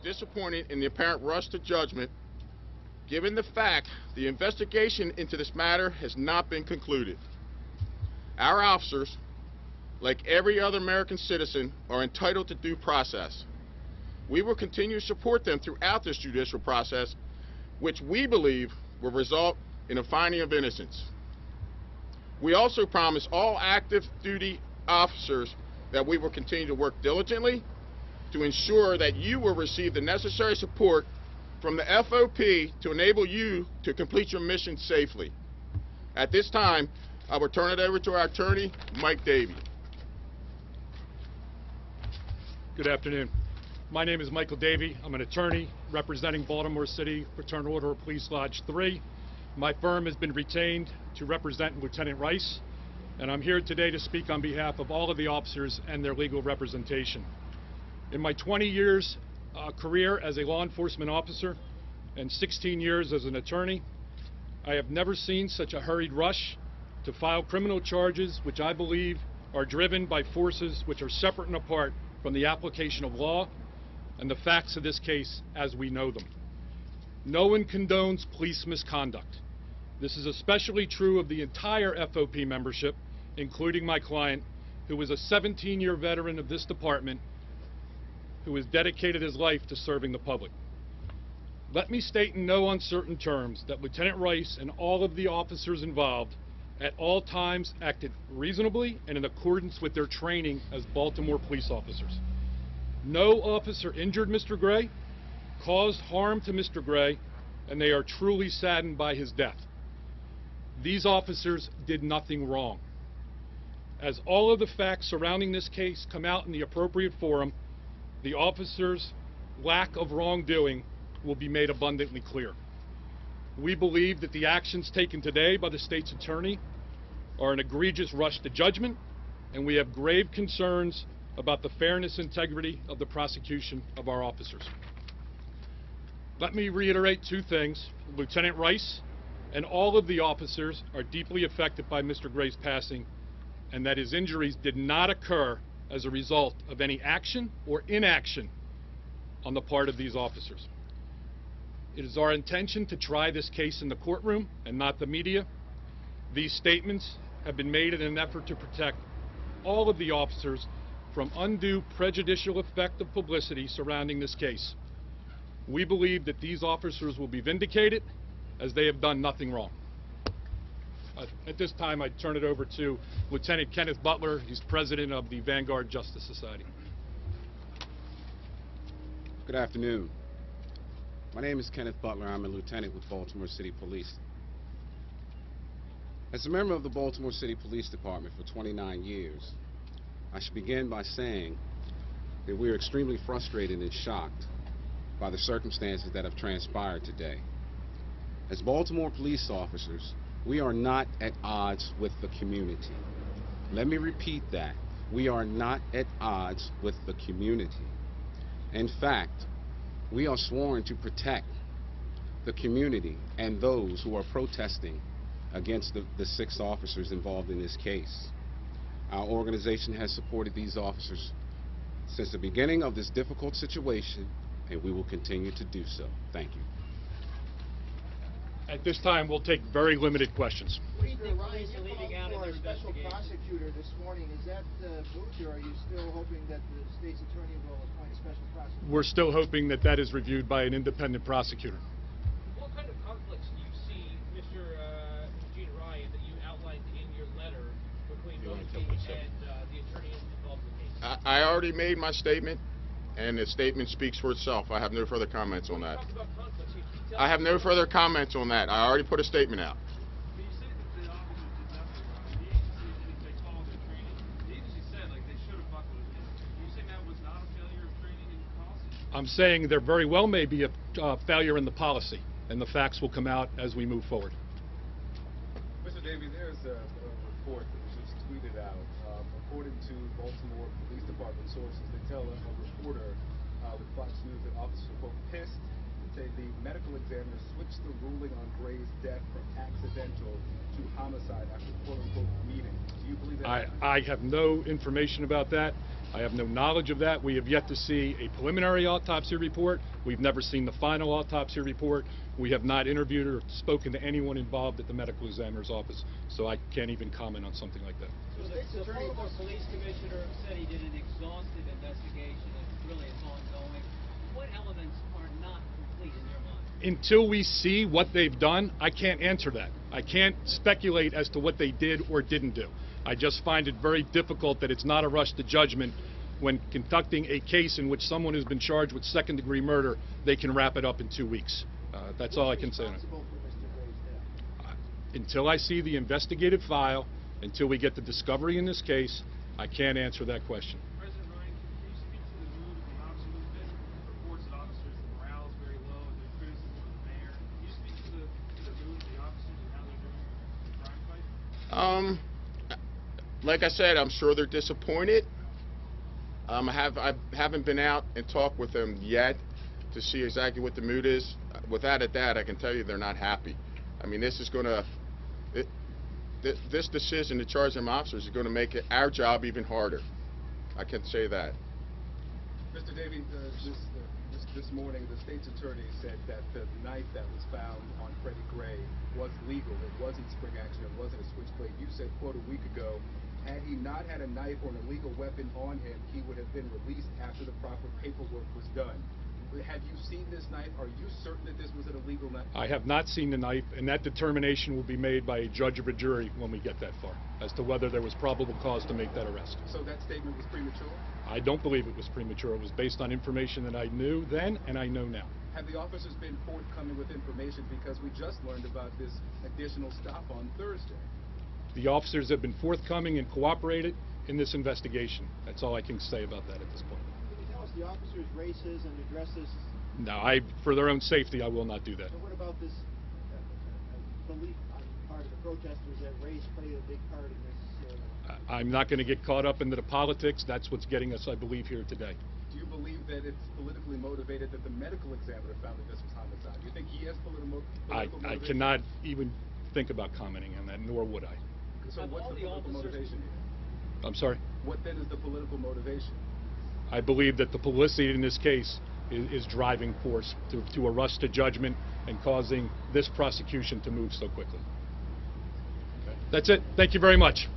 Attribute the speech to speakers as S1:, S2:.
S1: disappointed in the apparent rush to judgment, given the fact the investigation into this matter has not been concluded. Our officers, like every other American citizen, are entitled to due process. We will continue to support them throughout this judicial process, which we believe will result in a finding of innocence. We also promise all active duty officers that we will continue to work diligently to ensure that you will receive the necessary support from the FOP to enable you to complete your mission safely. At this time, I will turn it over to our attorney, Mike Davey.
S2: Good afternoon. My name is Michael Davey. I'm an attorney representing Baltimore City Fraternal Order of Police Lodge 3. My firm has been retained to represent Lieutenant Rice, and I'm here today to speak on behalf of all of the officers and their legal representation. In my 20 years career as a law enforcement officer and 16 years as an attorney, I have never seen such a hurried rush to file criminal charges which I believe are driven by forces which are separate and apart from the application of law and the facts of this case as we know them. No one condones police misconduct. This is especially true of the entire FOP membership, including my client, who is a 17-year veteran of this department, who has dedicated his life to serving the public. Let me state in no uncertain terms that Lieutenant Rice and all of the officers involved at all times acted reasonably and in accordance with their training as Baltimore police officers. No officer injured Mr. Gray, caused harm to Mr. Gray, and they are truly saddened by his death. These officers did nothing wrong. As all of the facts surrounding this case come out in the appropriate forum, the officers' lack of wrongdoing will be made abundantly clear. We believe that the actions taken today by the state's attorney are an egregious rush to judgment, and we have grave concerns about the fairness and integrity of the prosecution of our officers. Let me reiterate two things. Lieutenant Rice and all of the officers are deeply affected by Mr. Gray's passing, and that his injuries did not occur as a result of any action or inaction on the part of these officers. It is our intention to try this case in the courtroom and not the media. These statements have been made in an effort to protect all of the officers from undue prejudicial effect of publicity surrounding this case. We believe that these officers will be vindicated as they have done nothing wrong. At this time, I turn it over to Lieutenant Kenneth Butler. He's president of the Vanguard Justice Society.
S3: Good afternoon. My name is Kenneth Butler. I'm a lieutenant with Baltimore City Police. As a member of the Baltimore City Police Department for 29 years, I should begin by saying that we are extremely frustrated and shocked by the circumstances that have transpired today. As Baltimore police officers, we are not at odds with the community. Let me repeat that. We are not at odds with the community. In fact, we are sworn to protect the community and those who are protesting against the 6 officers involved in this case. Our organization has supported these officers since the beginning of this difficult situation, and we will continue to do so. Thank you.
S2: At this time, we'll take very limited questions.
S4: Mr. Ryan, you called for a special prosecutor this morning. Is that moved, or are you still hoping that the state's attorney will appoint a special prosecutor?
S2: We're still hoping that that is reviewed by an independent prosecutor.
S5: What kind of conflicts do you see, Mr. Gene Ryan, that you outlined in your letter between Mosby and the attorney involved in the case?
S1: I already made my statement, and the statement speaks for itself. I have no further comments on that. I have no further comments on that. I already put a statement out.
S6: But you say that the officers did nothing wrong. The agency, they followed their training. The agency said, like, they should have buckled it in. Are you saying that was not a failure of training and policy?
S2: I'm saying there very well may be a failure in the policy, and the facts will come out as we move forward.
S7: Mr. Davey, there's a report that was just tweeted out. According to Baltimore Police Department sources, they tell a reporter with Fox News that officers are, quote, pissed. Say the medical examiner switched the ruling on Gray's death from accidental to homicide after quote-unquote meeting. Do you believe that?
S2: I have no information about that. I have no knowledge of that. We have yet to see a preliminary autopsy report. We've never seen the final autopsy report. We have not interviewed or spoken to anyone involved at the medical examiner's office, so I can't even comment on something like that.
S5: So the Baltimore Police Commissioner said he did an exhaustive investigation and really it's ongoing. What elements are not complete in your mind?
S2: Until we see what they've done, I can't answer that. I can't speculate as to what they did or didn't do. I just find it very difficult that it's not a rush to judgment when conducting a case in which someone has been charged with second-degree murder, they can wrap it up in 2 weeks. That's all I can say on it. Until I see the investigative file, until we get the discovery in this case, I can't answer that question.
S6: President Ryan, can you speak to the mood of the officer movement? Reports that officers' morale is very low and there's criticism of the mayor. Can you speak to the mood of the officers and how they're doing the crime fight?
S1: Like I said, I'm sure they're disappointed. I haven't been out and talked with them yet to see exactly what the mood is. Without a doubt, I can tell you they're not happy. I mean, this is going to, this decision to charge them officers is going to make our job even harder. I can say that.
S7: Mr. Davey, this morning, the state's attorney said that the knife that was found on Freddie Gray was legal. It wasn't spring action. It wasn't a switchblade. You said, quote, a week ago, had he not had a knife or an illegal weapon on him, he would have been released after the proper paperwork was done. Have you seen this knife? Are you certain that this was an illegal knife?
S2: I have not seen the knife, and that determination will be made by a judge or a jury when we get that far, as to whether there was probable cause to make that arrest.
S7: So that statement was premature?
S2: I don't believe it was premature. It was based on information that I knew then and I know now.
S7: Have the officers been forthcoming with information, because we just learned about this additional stop on Thursday?
S2: The officers have been forthcoming and cooperated in this investigation. That's all I can say about that at this point.
S4: Can you tell us the officers' races and addresses?
S2: No, for their own safety, I will not do that.
S4: So what about this belief on the part of the protesters that race played a big part in this?
S2: I'm not going to get caught up into the politics. That's what's getting us, I believe, here today.
S7: Do you believe that it's politically motivated that the medical examiner found that this was homicide? Do you think he has political motivation?
S2: I cannot even think about commenting on that, nor would I.
S7: So what's the political motivation here?
S2: I'm sorry?
S7: What then is the political motivation?
S2: I believe that the publicity in this case is driving force to a rush to judgment and causing this prosecution to move so quickly. That's it. Thank you very much.